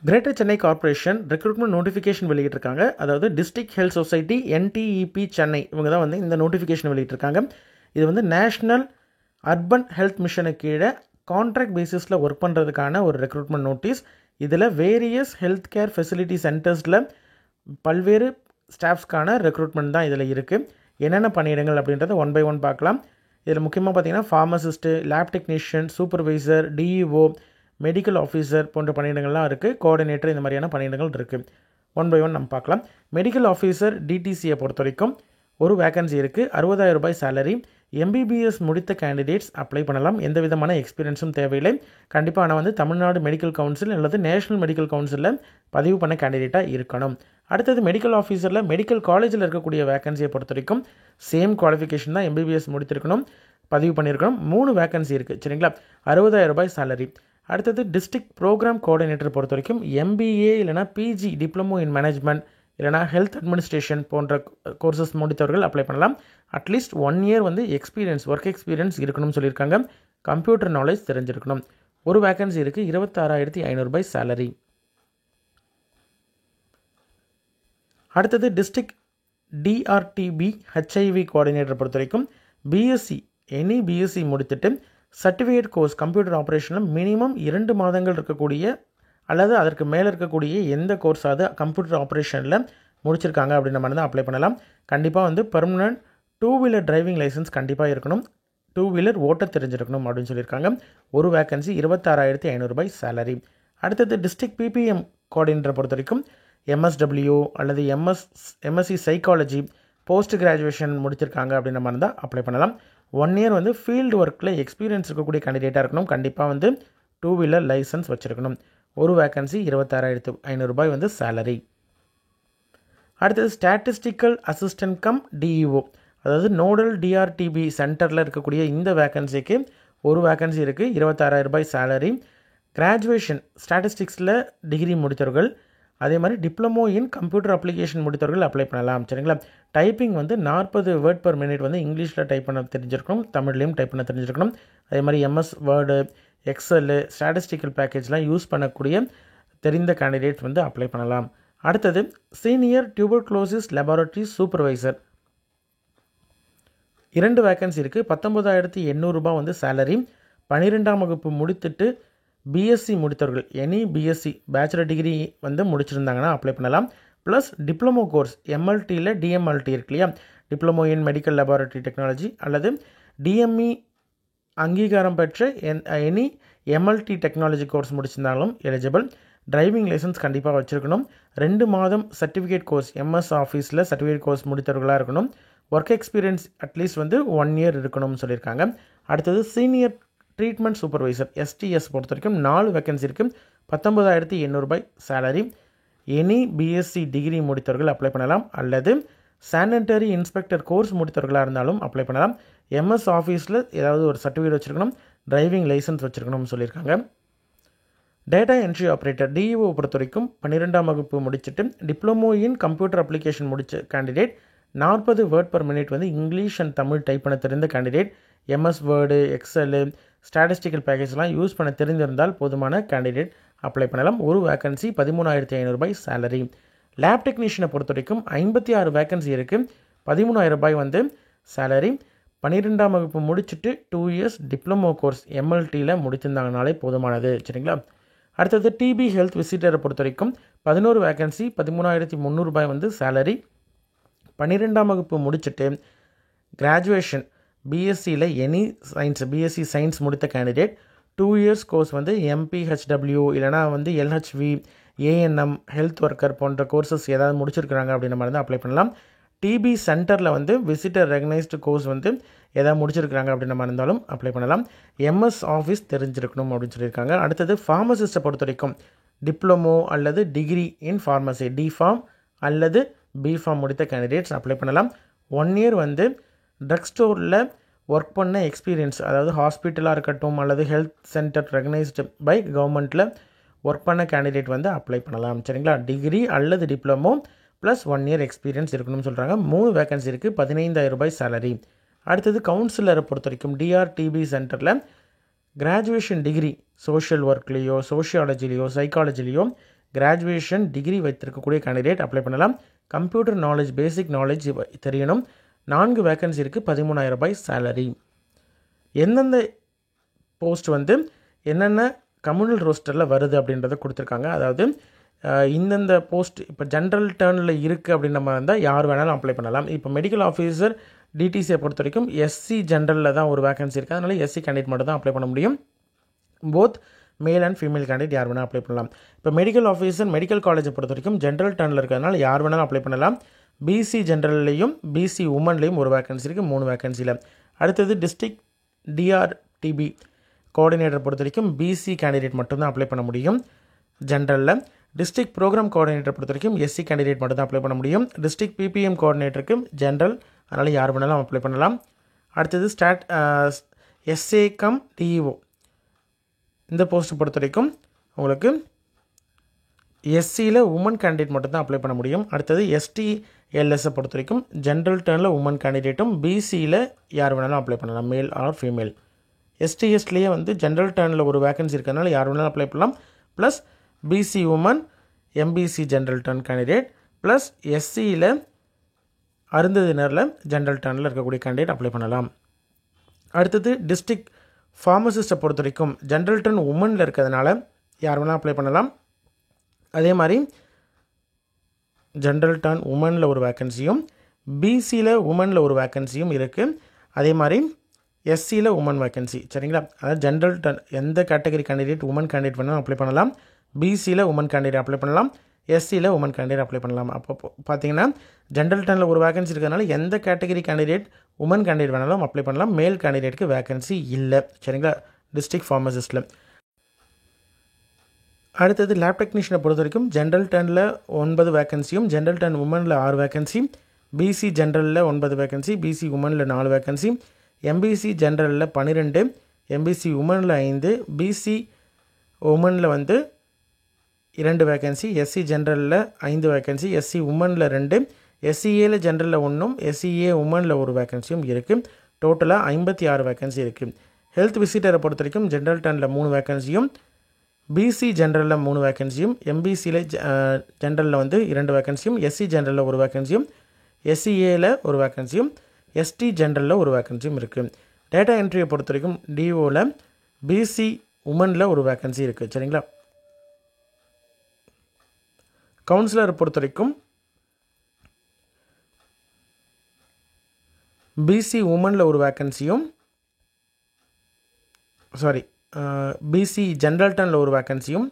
Greater Chennai corporation recruitment notification வெளியிட்டிருக்காங்க. அதாவது district health society NTEP Chennai இவங்க தான் வந்து இந்த நோட்டிஃபிகேஷன் வெளியிட்டிருக்காங்க. இது வந்து நேஷ்னல் அர்பன் ஹெல்த் மிஷனுக்கு கீழே கான்ட்ராக்ட் பேசிஸில் ஒர்க் பண்ணுறதுக்கான ஒரு ரெக்ரூட்மெண்ட் நோட்டீஸ். இதில் வேரியஸ் ஹெல்த் கேர் ஃபெசிலிட்டி சென்டர்ஸில் பல்வேறு ஸ்டாஃப்ஸ்க்கான ரெக்ரூட்மெண்ட் தான் இதில் இருக்குது. என்னென்ன பணியிடங்கள் அப்படின்றத ஒன் பை ஒன் பார்க்கலாம். இதில் முக்கியமாக பார்த்தீங்கன்னா pharmacist, lab technician, supervisor, DEO, medical officer போன்ற பணியிடங்கள்லாம் இருக்குது. கோஆர்டினேட்டர் இந்த மாதிரியான பணியிடங்கள் இருக்குது. ஒன் பை ஒன் நம்ம பார்க்கலாம். மெடிக்கல் ஆஃபீஸர் DTCயை பொறுத்த வரைக்கும் ஒரு வேக்கன்சி இருக்குது. 60,000 ரூபாய் சேலரி. MBBS முடித்த கேண்டிடேட்ஸ் அப்ளை பண்ணலாம். எந்த விதமான எக்ஸ்பீரியன்ஸும் தேவையில்லை. கண்டிப்பாக ஆனால் வந்து தமிழ்நாடு மெடிக்கல் கவுன்சில் அல்லது நேஷனல் மெடிக்கல் கவுன்சிலில் பதிவு பண்ண கேண்டிடேட்டாக இருக்கணும். அடுத்தது மெடிக்கல் ஆஃபீஸரில் மெடிக்கல் காலேஜில் இருக்கக்கூடிய வேக்கன்சியை பொறுத்த வரைக்கும் சேம் குவாலிஃபிகேஷன் தான், MBBS முடித்திருக்கணும், பதிவு பண்ணியிருக்கணும். 3 வேக்கன்சி இருக்குது. சரிங்களா? 60,000 ரூபாய் சேலரி. அடுத்தது டிஸ்ட்ரிக்ட் ப்ரோக்ராம் கோஆர்டினேட்டர் பொறுத்த வரைக்கும் MBA இல்லைனா PG டிப்ளமோ இன் மேனேஜ்மெண்ட் இல்லைனா ஹெல்த் அட்மினிஸ்ட்ரேஷன் போன்ற கோர்சஸ் முடித்தவர்கள் அப்ளை பண்ணலாம். அட்லீஸ்ட் 1 இயர் வந்து ஒர்க் எக்ஸ்பீரியன்ஸ் இருக்கணும்னு சொல்லியிருக்காங்க. கம்ப்யூட்டர் நாலேஜ் தெரிஞ்சிருக்கணும். ஒரு வேக்கன்சி இருக்குது. 26,500 ரூபாய் சேலரி. அடுத்தது டிஸ்ட்ரிக்ட் DRTB HIV கோஆர்டினேட்டர் பொறுத்த வரைக்கும் BSc முடித்துட்டு சர்டிஃபிகேட் கோர்ஸ் கம்ப்யூட்டர் ஆப்ரேஷனில் மினிமம் 2 மாதங்கள் இருக்கக்கூடிய அல்லது அதற்கு மேலே இருக்கக்கூடிய எந்த கோர்ஸாவது கம்ப்யூட்டர் ஆப்ரேஷனில் முடிச்சிருக்காங்க அப்படின்ற மாதிரி தான் அப்ளை பண்ணலாம். கண்டிப்பாக வந்து பெர்மனன்ட் 2 வீலர் டிரைவிங் லைசன்ஸ் கண்டிப்பாக இருக்கணும். 2 வீலர் ஓட்ட தெரிஞ்சிருக்கணும் அப்படின்னு சொல்லியிருக்காங்க. ஒரு வேக்கன்சி 26,500 ரூபாய் சேலரி. அடுத்தது டிஸ்ட்ரிக்ட் PPM கோஆர்டினேட்டர் பொறுத்த வரைக்கும் MSW அல்லது MSc சைக்காலஜி போஸ்ட் கிராஜுவேஷன் முடிச்சிருக்காங்க அப்படின்ற மாதிரி தான் அப்ளை பண்ணலாம். 1 இயர் வந்து ஃபீல்டு ஒர்க்கில் எக்ஸ்பீரியன்ஸ் இருக்கக்கூடிய கேண்டிடேட்டாக இருக்கணும். கண்டிப்பாக வந்து 2 வீலர் லைசன்ஸ் வச்சுருக்கணும். ஒரு வேக்கன்சி 26,500 ரூபாய் வந்து சேலரி. அடுத்தது ஸ்டாட்டிஸ்டிக்கல் அசிஸ்டன்ட் கம் DEO, அதாவது நோடல் DRTB சென்டரில் இருக்கக்கூடிய இந்த வேக்கன்சிக்கு ஒரு வேக்கன்சி இருக்குது. 26,000 ரூபாய் சேலரி. கிராஜுவேஷன் ஸ்டாட்டிஸ்டிக்ஸில் டிகிரி முடித்தவர்கள், அதே மாதிரி டிப்ளமோ இன் கம்ப்யூட்டர் அப்ளிகேஷன் முடித்தவர்கள் அப்ளை பண்ணலாம். சரிங்களா? டைப்பிங் வந்து 40 வேர்ட் பர் மினிட் வந்து இங்கிலீஷில் டைப் பண்ண தெரிஞ்சிருக்கணும், தமிழ்லையும் டைப் பண்ண தெரிஞ்சிருக்கணும். அதே மாதிரி MS வேர்டு, எக்ஸலு, ஸ்டாட்டிஸ்டிக்கல் பேக்கேஜ்லாம் யூஸ் பண்ணக்கூடிய தெரிந்த கேண்டிடேட் வந்து அப்ளை பண்ணலாம். அடுத்தது senior tuberculosis laboratory supervisor 2 vacancy இருக்குது. 19,800 ரூபாய் வந்து சேலரி. 12ஆம் வகுப்பு முடித்துட்டு BSc முடித்தவர்கள் BSc பேச்சுலர் டிகிரி வந்து முடிச்சிருந்தாங்கன்னா அப்ளை பண்ணலாம். ப்ளஸ் டிப்ளமோ கோர்ஸ் MLTயில் DMLT இருக்கு இல்லையா, diploma in medical laboratory technology அல்லது DME அங்கீகாரம் பெற்ற MLT டெக்னாலஜி கோர்ஸ் முடிச்சிருந்தாலும் எலிஜிபிள். டிரைவிங் லைசன்ஸ் கண்டிப்பாக வச்சுருக்கணும். 2 மாதம் சர்டிஃபிகேட் கோர்ஸ் MS ஆஃபீஸில் சர்டிஃபிகேட் கோர்ஸ் முடித்தவர்களாக இருக்கணும். ஒர்க் எக்ஸ்பீரியன்ஸ் அட்லீஸ்ட் வந்து 1 இயர் இருக்கணும்னு சொல்லியிருக்காங்க. அடுத்தது சீனியர் ட்ரீட்மெண்ட் சூப்பர்வைசர் STS பொறுத்த வரைக்கும் 4 வேக்கன்சி இருக்குது. 19,800 ரூபாய் சேலரி. BSc டிகிரி முடித்தவர்கள் அப்ளை பண்ணலாம் அல்லது சானிட்டரி இன்ஸ்பெக்டர் கோர்ஸ் முடித்தவர்களாக இருந்தாலும் அப்ளை பண்ணலாம். MS ஆஃபீஸில் ஏதாவது ஒரு சர்டிஃபிகேட் வச்சுருக்கணும், டிரைவிங் லைசன்ஸ் வச்சுருக்கணும்னு சொல்லியிருக்காங்க. டேட்டா என்ட்ரி ஆப்ரேட்டர் DEO பொறுத்த வரைக்கும் 12ஆம் வகுப்பு முடிச்சுட்டு டிப்ளமோ இன் கம்ப்யூட்டர் அப்ளிகேஷன் முடித்த கேண்டிடேட், 40 வேர்ட் பர் மினிட் வந்து இங்கிலீஷ் அண்ட் தமிழ் டைப் பண்ண தெரிந்த candidate, MS word, excel, statistical பேக்கேஜ்லாம் யூஸ் பண்ண தெரிந்திருந்தால் போதுமான கேண்டிடேட் அப்ளை பண்ணலாம். ஒரு வேக்கன்சி 13,500 ரூபாய் சேலரி. லேப் டெக்னீஷியனை பொறுத்த வரைக்கும் 56 வேக்கன்சி இருக்குது. 13,000 ரூபாய் வந்து சேலரி. 12ஆம் வகுப்பு முடிச்சுட்டு 2 இயர்ஸ் டிப்ளமோ கோர்ஸ் MLTயில் முடித்திருந்தாங்கனாலே போதுமானது. சரிங்களா? அடுத்தது TB ஹெல்த் விசிட்டரை பொறுத்த வரைக்கும் 11 வேக்கன்சி, 13,300 ரூபாய் வந்து சேலரி. 12ஆம் வகுப்பு முடிச்சுட்டு கிராஜுவேஷன் BScயில் BSc சயின்ஸ் முடித்த கேண்டிடேட் 2 இயர்ஸ் கோர்ஸ் வந்து MPHW இல்லைனா வந்து LHV, ANM, ஹெல்த் ஒர்க்கர் போன்ற கோர்சஸ் ஏதாவது முடிச்சிருக்கிறாங்க அப்படின்ற மாதிரி தான் அப்ளை பண்ணலாம். TB சென்டரில் வந்து விசிட்டர் ரெகனைஸ்டு கோர்ஸ் வந்து ஏதாவது முடிச்சிருக்கிறாங்க அப்படின்ற மாதிரி இருந்தாலும் அப்ளை பண்ணலாம். MS ஆஃபீஸ் தெரிஞ்சிருக்கணும் அப்படின்னு சொல்லியிருக்காங்க. அடுத்தது ஃபார்மசிஸ்ட்டை பொறுத்த வரைக்கும் டிப்ளமோ அல்லது டிகிரி இன் ஃபார்மசி DPharm அல்லது BPharm முடித்த கேண்டிடேட்ஸ் அப்ளை பண்ணலாம். 1 இயர் வந்து ட்ரக் ஸ்டோரில் ஒர்க் பண்ண எக்ஸ்பீரியன்ஸ், அதாவது ஹாஸ்பிட்டலாக இருக்கட்டும் அல்லது ஹெல்த் சென்டர் ரெகனைஸ்டு பை கவர்மெண்ட்டில் ஒர்க் பண்ண கேண்டிடேட் வந்து அப்ளை பண்ணலாம். சரிங்களா? டிகிரி அல்லது டிப்ளமோ ப்ளஸ் 1 இயர் எக்ஸ்பீரியன்ஸ் இருக்கணும்னு சொல்கிறாங்க. 3 வேக்கன்சி இருக்குது. 15,000 ரூபாய் சேலரி. அடுத்தது கவுன்சிலரை பொறுத்த வரைக்கும் DRTB சென்டரில் கிராஜுவேஷன் டிகிரி சோஷியல் ஒர்க்லேயோ, சோஷியாலஜிலேயோ, சைக்காலஜிலேயோ கிராஜுவேஷன் டிகிரி வைத்திருக்கக்கூடிய கேண்டிடேட் அப்ளை பண்ணலாம். கம்ப்யூட்டர் நாலேஜ், பேசிக் நாலேஜ் தெரியணும். 4 வேக்கன்சி இருக்குது. 13,000 ரூபாய் சேலரி. எந்தெந்த போஸ்ட் வந்து என்னென்ன கம்யூனல் ரோஸ்டரில் வருது அப்படின்றத கொடுத்துருக்காங்க. அதாவது இந்தந்த போஸ்ட் இப்போ ஜென்ரல் டர்னில் இருக்குது அப்படின்ற மாதிரி இருந்தால் யார் வேணாலும் அப்ளை பண்ணலாம். இப்போ மெடிக்கல் ஆஃபீஸர் டிடிசியை பொறுத்த வரைக்கும் எஸ்சி ஜென்ரலில் தான் ஒரு வேகன்சி இருக்குது. அதனால் எஸ்சி கேண்டிடேட் மட்டும் தான் அப்ளை பண்ண முடியும். Both male and female candidate யார் வேணால் அப்ளை பண்ணலாம். இப்போ மெடிக்கல் ஆஃபீஸர் மெடிக்கல் காலேஜை பொறுத்த வரைக்கும் ஜென்ரல் டர்னில் இருக்கிறதுனால யார் வேணாலும் அப்ளை பண்ணலாம். பிசி ஜென்ரல்லையும் பிசி உமன்லேயும் ஒரு வேகன்சி இருக்குது, 3 வேகன்சியில். அடுத்தது டிஸ்ட்ரிக்ட் டிஆர்டிபி கோஆர்டினேட்டர் பொறுத்த வரைக்கும் பிசி கேண்டிடேட் மட்டும்தான் அப்ளை பண்ண முடியும் ஜென்ரலில். டிஸ்ட்ரிக்ட் ப்ரோக்ராம் கோஆர்டினேட்டர் பொறுத்த வரைக்கும் எஸ்சி கேண்டிடேட் மட்டும் தான் அப்ளை பண்ண முடியும். டிஸ்ட்ரிக்ட் பிபிஎம் கோஆர்டினேட்டருக்கு ஜென்ரல், அதனால் யார் வேணாலும் அப்ளை பண்ணலாம். அடுத்தது எஸ்ஏ கம் டிஇஓ இந்த போஸ்ட்டு பொறுத்த வரைக்கும் உங்களுக்கு எஸ்சியில் உமன் கேண்டிடேட் மட்டும் தான் அப்ளை பண்ண முடியும். அடுத்தது எஸ்டிஎல்எஸை பொறுத்த வரைக்கும் ஜென்ரல் டர்னில் உமன் கேண்டிடேட்டும் பிசியில் யார் வேணாலும் அப்ளை பண்ணலாம், மேல் ஆர் ஃபீமேல். எஸ்டிஎஸ்லேயே வந்து ஜென்ரல் டர்னில் ஒரு வேகன்சி இருக்கிறதுனால யார் வேணாலும் அப்ளை பண்ணலாம். Plus BC woman, MBC general turn candidate, plus எஸ்சியில் அருந்ததினரில் ஜென்ரல் டர்னில் இருக்கக்கூடிய கேண்டிடேட் அப்ளை பண்ணலாம். அடுத்தது டிஸ்ட்ரிக்ட் ஃபார்மசிஸ்ட்டை பொறுத்த வரைக்கும் ஜென்ரல் டர்ன் உமனில் இருக்கிறதுனால யார் வேணால் அப்ளை பண்ணலாம். அதே மாதிரி ஜென்ரல் டர்ன் உமனில் ஒரு வேக்கன்சியும் பிசியில் உமனில் ஒரு வேக்கன்சியும் இருக்குது. அதே மாதிரி எஸ்சியில் உமன் வேக்கன்சி, சரிங்களா. அதாவது ஜென்ரல் டர்ன் எந்த கேட்டகரி கேண்டிடேட் உமன் கேண்டிடேட் வேணாலும் அப்ளை பண்ணலாம். பிசியில் உமன் கேண்டிடேட் அப்ளை பண்ணலாம், எஸ்சியில் உமன் கேண்டிடேட் அப்ளை பண்ணலாம். அப்போ பார்த்தீங்கன்னா ஜென்ரல் டர்னில் ஒரு வேகன்சி இருக்கிறதுனால எந்த கேட்டகரி கேண்டிடேட் உமன் கேண்டிடேட் வேணாலும் அப்ளை பண்ணலாம். மேல் கேண்டிடேட்டுக்கு வேகன்சி இல்லை, சரிங்களா, டிஸ்ட்ரிக்ட் ஃபார்மசிஸ்ட்டில். அடுத்தது லேப் டெக்னீஷியனை பொறுத்த வரைக்கும் ஜென்ரல் டர்னில் 9 வேகன்சியும் ஜென்ரல் டர்ன் உமனில் 6 வேகன்சி, பிசி ஜென்ரலில் 9 வேகன்சி, பிசி உமனில் 4 வேகன்சி, எம்பிசி ஜென்ரலில் 12, எம்பிசி உமனில் 5, பிசி உமனில் வந்து 2 வேகன்சி, எஸ்சி ஜென்ரலில் 5 வேகன்சி, எஸ்சி உமனில் 2, எஸ்சிஏல ஜென்ரலில் 1, எஸ்சிஏ உமனில் 1 வேகன்சியும் இருக்குது. டோட்டலாக 56 வேகன்சி இருக்குது. ஹெல்த் விசிட்டரை பொறுத்த வரைக்கும் ஜென்ரல் டர்னில் 3 வேகன்சியும், பிசி ஜென்ரலில் 3 வேகன்சியும், எம்பிசியில் ஜென்ரலில் வந்து 2 வேகன்சியும், எஸ்சி ஜென்ரலில் 1 வேகன்சியும், எஸ்சிஏல 1 வேகன்சியும், எஸ்டி ஜென்ரலில் 1 வேகன்சியும் இருக்குது. டேட்டா என்ட்ரியை பொறுத்த வரைக்கும் டிஓவில் பிசி உமனில் 1 வேகன்சி இருக்குது, சரிங்களா. கவுன்சிலரை பொறுத்த வரைக்கும் பிசி உமனில் 1 வேகன்சியும், பிசி ஜென்ரல் டர்னில் 1 வேகன்சியும்,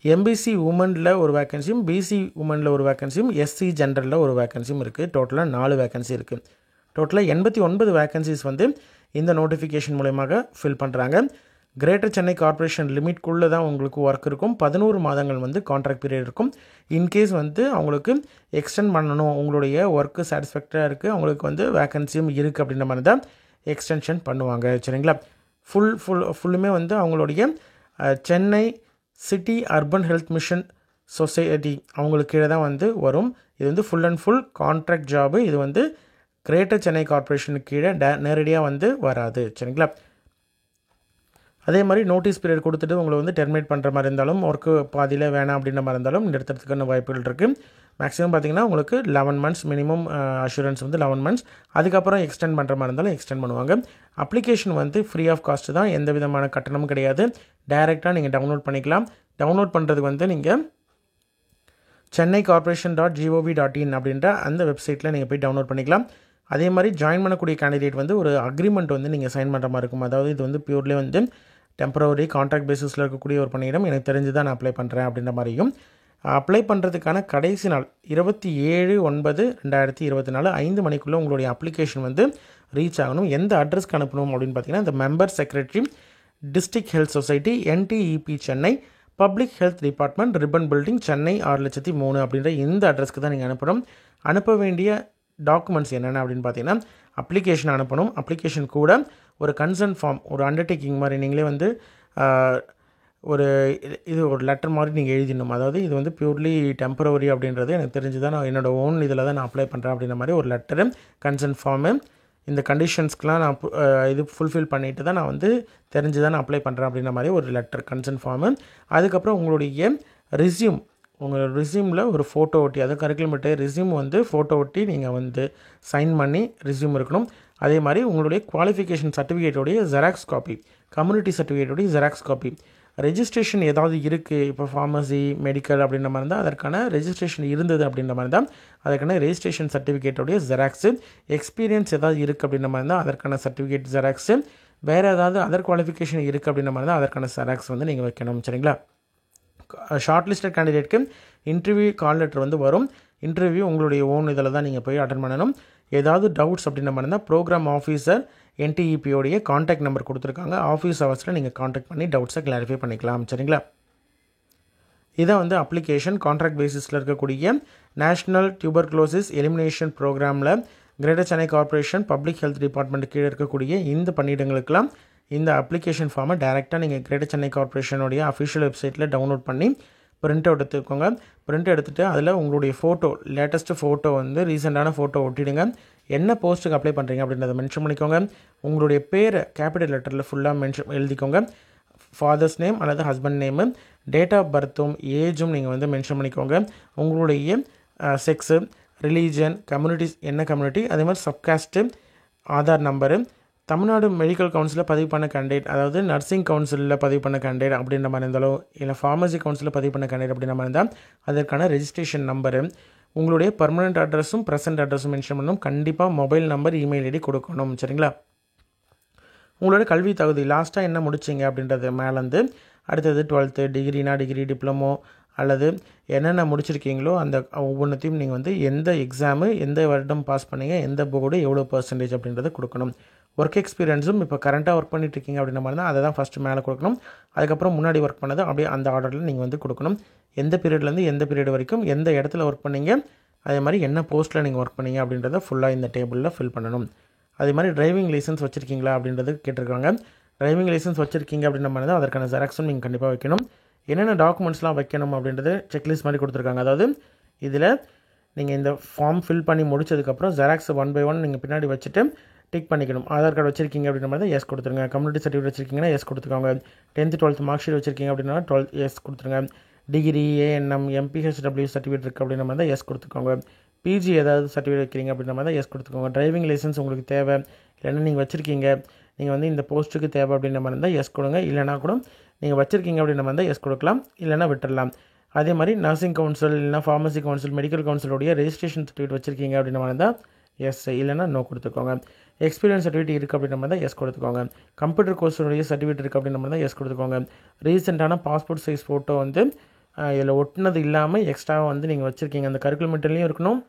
எம்பிசி உமனில் 1 வேகன்சியும், பிசி உமனில் 1 வேகன்சியும், எஸ்சி ஜென்ரலில் 1 வேகன்சியும் இருக்குது. டோட்டலாக 4 வேகன்சி இருக்குது. டோட்டலாக 89 வேகன்சிஸ் வந்து இந்த நோட்டிஃபிகேஷன் மூலமாக ஃபில் பண்ணுறாங்க. கிரேட்டர் சென்னை கார்ப்பரேஷன் லிமிட்குள்ளே தான் உங்களுக்கு ஒர்க் இருக்கும். 11 மாதங்கள் வந்து கான்ட்ராக்ட் பீரியட் இருக்கும். இன்கேஸ் வந்து அவங்களுக்கு எக்ஸ்டெண்ட் பண்ணணும், உங்களுடைய ஒர்க்கு சாட்டிஸ்ஃபேக்டராக இருக்குது, அவங்களுக்கு வந்து வேகன்சியும் இருக்குது அப்படின்ற மாதிரி தான் எக்ஸ்டென்ஷன் பண்ணுவாங்க, சரிங்களா. ஃபுல்லுமே வந்து அவங்களுடைய Chennai city urban health mission society அவங்களுக்கு கீழே தான் வந்து வரும். இது வந்து full and full contract job. இது வந்து கிரேட்டர் சென்னை கார்ப்பரேஷனுக்கு கீழே நேரடியாக வந்து வராது, சரிங்களா. அதே மாதிரி நோட்டீஸ் பீரியட் கொடுத்துட்டு உங்களை வந்து டெர்மினேட் பண்ணுற மாதிரி இருந்தாலும், ஒர்க்கு பாதியில் வேணாம் அப்படின்ற மாதிரி இருந்தாலும் நிறுத்துறதுக்கான வாய்ப்புகள் இருக்குது. மேக்ஸிமம் பார்த்திங்கன்னா உங்களுக்கு 11 months மினிமம் அஷூரன்ஸ் வந்து 11 months. அதுக்கப்புறம் எக்ஸ்டெண்ட் பண்ணுற மாதிரி இருந்தாலும் எக்ஸ்டெண்ட் பண்ணுவாங்க. அப்ளிகேஷன் வந்து ஃப்ரீ ஆஃப் காஸ்ட் தான், எந்த விதமான கட்டணமும் கிடையாது. டைரெக்டாக நீங்கள் டவுன்லோட் பண்ணிக்கலாம். டவுன்லோட் பண்ணுறதுக்கு வந்து நீங்கள் chennaicorporation.gov.in அப்படின்ற அந்த வெப்சைட்டில் நீங்கள் போய் டவுன்லோட் பண்ணிக்கலாம். அதே மாதிரி ஜாயின் பண்ணக்கூடிய கேண்டிடேட் வந்து ஒரு அக்ரிமெண்ட் வந்து நீங்கள் சைன் பண்ணுற மாதிரி இருக்கும். அதாவது இது வந்து பியூர்லி வந்து டெம்பரவரி கான்ட்ராக்ட் பேசிஸில் இருக்கக்கூடிய ஒரு பணியிடம், எனக்கு தெரிஞ்சு தான் நான் அப்ளை பண்ணுறேன் அப்படின்ற மாதிரியும். அப்ளை பண்ணுறதுக்கான கடைசி நாள் 27/9/2024 5 மணிக்குள்ளே உங்களுடைய அப்ளிகேஷன் வந்து ரீச் ஆகணும். எந்த அட்ரஸ்க்கு அனுப்பணும் அப்படின்னு பார்த்தீங்கன்னா, இந்த member secretary, district health society, NTEP Chennai, public health department, Ripon Building, Chennai 6,03,000 அப்படின்ற இந்த அட்ரஸ்க்கு தான் நீங்கள் அனுப்பணும். அனுப்ப வேண்டிய டாக்குமெண்ட்ஸ் என்னென்ன அப்படின்னு பார்த்தீங்கன்னா, அப்ளிகேஷன் அனுப்பணும். அப்ளிகேஷன் கூட ஒரு கன்சர்ன் ஃபார்ம், ஒரு அண்டர்டேக்கிங் மாதிரி நீங்களே வந்து ஒரு லெட்டர் மாதிரி நீங்கள் எழுதிடணும். அதாவது இது வந்து பியூர்லி டெம்பரவரி அப்படின்றது எனக்கு தெரிஞ்சு தான், நான் என்னோடய ஓன் இதில் தான் நான் அப்ளை பண்ணுறேன் அப்படின்ற மாதிரி ஒரு லெட்டரு, கன்சர்ன் ஃபார்மு இந்த கண்டிஷன்ஸ்க்கெலாம் நான் இது ஃபுல்ஃபில் பண்ணிவிட்டு தான் நான் வந்து தெரிஞ்சு தான் நான் அப்ளை பண்ணுறேன் அப்படின்ற மாதிரி ஒரு லெட்டர் கன்சர்ன் ஃபார்மு. அதுக்கப்புறம் உங்களுடைய ரெஸ்யூம், உங்கள் ரெஸ்யூமில் ஒரு ஃபோட்டோ ஒட்டி, அதாவது கரிக்குலமெட்டு ரெஸ்யூம் வந்து ஃபோட்டோ ஒட்டி நீங்கள் வந்து சைன் பண்ணி ரெஸ்யூம் இருக்கணும். அதே மாதிரி உங்களுடைய குவாலிஃபிகேஷன் சர்டிஃபிகேட்டோடைய ஜெராக்ஸ் காப்பி, கம்யூனிட்டி சர்டிஃபிகேட்டோடைய ஜெராக்ஸ் காப்பி, ரெஜிஸ்ட்ரேஷன் ஏதாவது இருக்குது, இப்போ ஃபார்மசி மெடிக்கல் அப்படின்ற மாதிரி இருந்தால் அதற்கான ரெஜிஸ்ட்ரேஷன் இருந்தது அப்படின்ற மாதிரி தான் அதற்கான ரெஜிஸ்ட்ரேஷன் சர்டிஃபிகேட்டோடைய ஜெராக்ஸு, எக்ஸ்பீரியன்ஸ் ஏதாவது இருக்குது அப்படின்ற மாதிரி தான் அதற்கான சர்டிஃபிகேட் ஜெராக்ஸு, வேறு ஏதாவது அதர் குவாலிஃபிகேஷன் இருக்குது அப்படின்ற மாதிரி தான் அதற்கான ஜெராக்ஸ் வந்து நீங்கள் வைக்கணும். சரிங்களா? ஷார்ட் லிஸ்டட் கேண்டிடேட்க்கு இன்டர்வியூ கால் லெட்டர் வந்து வரும். இன்டர்வியூ உங்களுடைய ஓன் இதில் தான் நீங்கள் போய் அட்டன் பண்ணணும். ஏதாவது டவுட்ஸ் அப்படின்ற மாதிரி இருந்தால் ப்ரோக்ராம் ஆஃபீஸர் NTEPயோடைய காண்டாக்ட் நம்பர் கொடுத்துருக்காங்க. ஆஃபீஸ் ஹவர்ஸில் நீங்கள் காண்டாக்ட் பண்ணி டவுட்ஸை கிளாரிஃபை பண்ணிக்கலாம். சரிங்களா? இதான் வந்து அப்ளிகேஷன் கான்ட்ராக்ட் பேசிஸில் இருக்கக்கூடிய நேஷ்னல் டியூபர்குலோசிஸ் எலிமினேஷன் ப்ரோக்ராமில் greater Chennai corporation public health department கீழே இருக்கக்கூடிய இந்த பணியிடங்களுக்கெல்லாம் இந்த அப்ளிகேஷன் ஃபார்மை டைரெக்டாக நீங்கள் கிரேட்டர் சென்னை கார்ப்பரேஷனுடைய அஃபிஷியல் வெப்சைட்டில் டவுன்லோட் பண்ணி பிரிண்ட் அவுட் எடுத்துக்கோங்க. பிரிண்ட் எடுத்துகிட்டு அதில் உங்களுடைய ஃபோட்டோ, லேட்டஸ்ட்டு ஃபோட்டோ வந்து ரீசெண்டான ஃபோட்டோ ஒட்டிடுங்க. என்ன போஸ்ட்டுக்கு அப்ளை பண்ணுறீங்க அப்படின்றத மென்ஷன் பண்ணிக்கோங்க. உங்களுடைய பேரை கேபிட்டல் லெட்டரில் ஃபுல்லாக எழுதிக்கோங்க. ஃபாதர்ஸ் நேம் அல்லது ஹஸ்பண்ட் நேமு, டேட் ஆஃப் பர்த்தும் ஏஜும் நீங்கள் வந்து மென்ஷன் பண்ணிக்கோங்க. உங்களுடைய செக்ஸு, ரிலீஜன், கம்யூனிட்டிஸ் என்ன கம்யூனிட்டி, அதே மாதிரி சப்காஸ்ட்டு, ஆதார் நம்பரு, தமிழ்நாடு மெடிக்கல் கவுன்சிலில் பதிவு பண்ண கேண்டிடேட், அதாவது நர்சிங் கவுன்சிலில் பதிவு பண்ண கேண்டிடேட் அப்படின்ற மாதிரி இருந்தாலோ, இல்லை ஃபார்மசி கவுன்சிலில் பதிவு பண்ண கேண்டிடேட் அப்படின்ற மாதிரி இருந்தால் அதற்கான ரெஜிஸ்ட்ரேஷன் நம்பரு, உங்களுடைய பர்மனெண்ட் அட்ரஸும் ப்ரெசென்ட் அட்ரஸும் மென்ஷன் பண்ணணும். கண்டிப்பாக மொபைல் நம்பர், இமெயில் ஐடி கொடுக்கணும். சரிங்களா? உங்களோட கல்வி தகுதி லாஸ்ட்டாக என்ன முடிச்சிங்க அப்படின்றது மேலேருந்து அடுத்தது 12th டிகிரினா டிகிரி, டிப்ளமோ அல்லது என்னென்ன முடிச்சிருக்கீங்களோ அந்த ஒவ்வொன்றத்தையும் நீங்கள் வந்து எந்த எக்ஸாமு, எந்த வருடம் பாஸ் பண்ணீங்க, எந்த போர்டு, எவ்வளோ பர்சன்டேஜ் அப்படின்றத கொடுக்கணும். ஒர்க் எக்ஸ்பீரியன்ஸும் இப்போ கரண்ட்டாக ஒர்க் பண்ணிட்டுருக்கீங்க அப்படின்ற மாதிரி தான் அதை தான் ஃபஸ்ட்டு மேலே கொடுக்கணும். அதுக்கப்புறம் முன்னாடி ஒர்க் பண்ணது அப்படியே அந்த ஆர்டரில் நீங்கள் வந்து கொடுக்கணும். எந்த பீரியட்லேருந்து எந்த பீரியட் வரைக்கும் எந்த இடத்துல ஒர்க் பண்ணீங்க, அதே மாதிரி என்ன போஸ்ட்டில் நீங்கள் ஒர்க் பண்ணீங்க அப்படின்றத ஃபுல்லாக இந்த டேபிளில் ஃபில் பண்ணணும். அதே மாதிரி டிரைவிங் லைசன்ஸ் வச்சுருக்கீங்களா அப்படின்றது கேட்டிருக்காங்க. டிரைவிங் லைசன்ஸ் வச்சுருக்கீங்க அப்படின்ற மாதிரி தான் அதற்கான ஜெராக்ஸும் நீங்கள் கண்டிப்பாக வைக்கணும். என்னென்ன டாக்குமெண்ட்ஸ்லாம் வைக்கணும் அப்படின்றது செக்லிஸ்ட் மாதிரி கொடுத்துருக்காங்க. அதாவது இதில் நீங்கள் இந்த ஃபார்ம் ஃபில் பண்ணி முடிச்சதுக்கப்புறம் ஜெராக்ஸ் 1 by 1 நீங்கள் பின்னாடி வச்சுட்டு டிக் பண்ணிக்கணும். ஆதார் கார்டு வச்சிருக்கீங்க அப்படின்ற மாதிரி தான் எஸ் கொடுத்துருங்க. கம்யூனிட்டி சர்டிஃபிகேட் வச்சிருக்கீங்கன்னா எஸ் கொடுத்துக்கோங்க. 10th 12th மார்க் ஷீட் வச்சிருக்கீங்க அப்படின்னா 12 எஸ் கொடுத்துருங்க. டிகிரி, ANM, MPHW சர்டிஃபிகேட் இருக்குது அப்படின்ற மாதிரி தான் எஸ் கொடுத்துக்கோங்க. பிஜி ஏதாவது சர்டிஃபிகேட் வைக்கிறீங்க அப்படின்ற மாதிரி தான் எஸ் கொடுத்துக்கோங்க. டிரைவிங் லைசன்ஸ் உங்களுக்கு தேவை, இல்லைன்னா நீங்கள் வச்சுருக்கீங்க, நீங்கள் வந்து இந்த போஸ்ட்டுக்கு தேவை அப்படின்ற மாதிரி இருந்தால் எஸ் கொடுங்க. இல்லைனா கூட நீங்கள் வச்சுருக்கீங்க அப்படின்ற மாதிரி தான் எஸ் கொடுக்கலாம், இல்லைனா விட்டுடலாம். அதே மாதிரி நர்சிங் கவுன்சில், இல்லைனா ஃபார்மசி கவுன்சில், மெடிக்கல் கவுன்சிலுடைய ரெஜிஸ்ட்ரேஷன் சர்டிஃபிகேட் வச்சுருக்கீங்க அப்படின்ற மாதிரி தான் எஸ், இல்லைனா நோ கொடுத்துக்கோங்க. எக்ஸ்பீரியன்ஸ் சர்டிஃபிகேட் இருக்குது அப்படின்ற மாதிரி தான் எஸ் கொடுத்துக்கோங்க. கம்ப்யூட்டர் கோர்ஸுடைய சர்டிஃபிகேட் இருக்குது அப்படின்ற மாதிரி தான் எஸ் கொடுத்துக்கோங்க. ரீசெண்டான பாஸ்போர்ட் சைஸ் ஃபோட்டோ வந்து இதில் ஒட்டினது இல்லாமல் எக்ஸ்ட்ராவாக வந்து நீங்கள் வச்சுருக்கீங்க. அந்த கரிக்குலமெண்ட்லேயும் இருக்கணும்,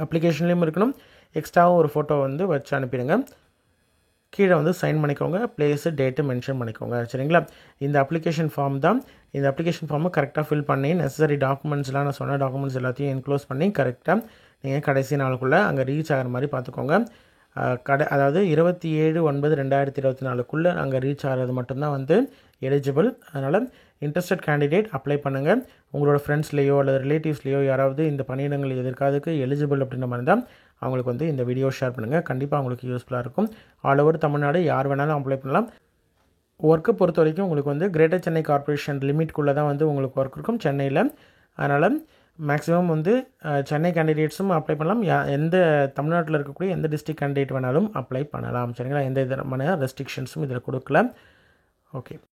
அப்ளிகேஷன்லேயும் இருக்கணும். எக்ஸ்ட்ராவும் ஒரு ஃபோட்டோ வந்து வச்சு அனுப்பிடுங்க. கீழே வந்து சைன் பண்ணிக்கோங்க, பிளேஸு, டேட்டு மென்ஷன் பண்ணிக்கோங்க. சரிங்களா? இந்த அப்ளிகேஷன் ஃபார்ம் தான். இந்த அப்ளிகேஷன் ஃபார்மை கரெக்டாக ஃபில் பண்ணி நெசசரி டாக்குமெண்ட்ஸ்லாம் நான் சொன்ன டாக்குமெண்ட்ஸ் எல்லாத்தையும் என்க்ளோஸ் பண்ணி கரெக்டாக நீங்கள் கடைசி நாளுக்குள்ளே அங்கே ரீச் ஆகிற மாதிரி பார்த்துக்கோங்க. அதாவது 27/9/2024 அங்கே ரீச் ஆகிறது மட்டும்தான் வந்து எலிஜிபிள். அதனால் இன்ட்ரெஸ்டட் கேண்டிடேட் அப்ளை பண்ணுங்கள். உங்களோட ஃப்ரெண்ட்ஸ்லேயோ அல்லது ரிலேட்டிவ்ஸ்லேயோ யாராவது இந்த பணியிடங்கள் எதற்காதுக்கு எலிஜிபிள் அப்படின்ற மாதிரி தான் அவங்களுக்கு வந்து இந்த வீடியோ ஷேர் பண்ணுங்கள். கண்டிப்பாக அவங்களுக்கு யூஸ்ஃபுல்லாக இருக்கும். ஆல் ஓவர் தமிழ்நாடு யார் வேணாலும் அப்ளை பண்ணலாம். ஒர்க்கை பொறுத்த வரைக்கும் உங்களுக்கு வந்து கிரேட்டர் சென்னை கார்ப்பரேஷன் லிமிட்குள்ளே தான் வந்து உங்களுக்கு ஒர்க் இருக்கும் சென்னையில். அதனால் மேக்ஸிமம் வந்து சென்னை கேண்டிடேட்ஸும் அப்ளை பண்ணலாம். எந்த தமிழ்நாட்டில் இருக்கக்கூடிய எந்த டிஸ்ட்ரிக்ட் கேண்டிடேட் வேணாலும் அப்ளை பண்ணலாம். சரிங்களா? எந்த விதமான ரெஸ்ட்ரிக்ஷன்ஸும் இதில் கொடுக்கல. ஓகே.